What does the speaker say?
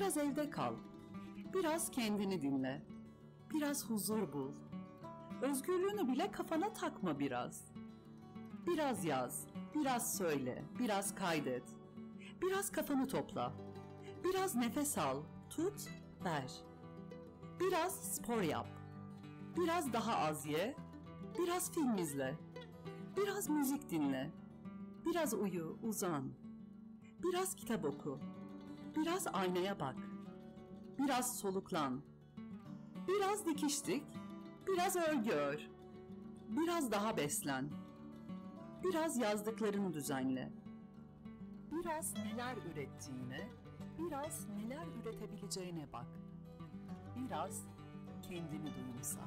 Biraz evde kal, biraz kendini dinle, biraz huzur bul. Özgürlüğünü bile kafana takma biraz. Biraz yaz, biraz söyle, biraz kaydet. Biraz kafanı topla, biraz nefes al, tut, ver. Biraz spor yap, biraz daha az ye, biraz film izle, biraz müzik dinle, biraz uyu, uzan, biraz kitap oku, biraz aynaya bak, biraz soluklan, biraz dikiş dik, biraz örgü ör, biraz daha beslen, biraz yazdıklarını düzenle, biraz neler ürettiğine, biraz neler üretebileceğine bak, biraz kendini duyumsa.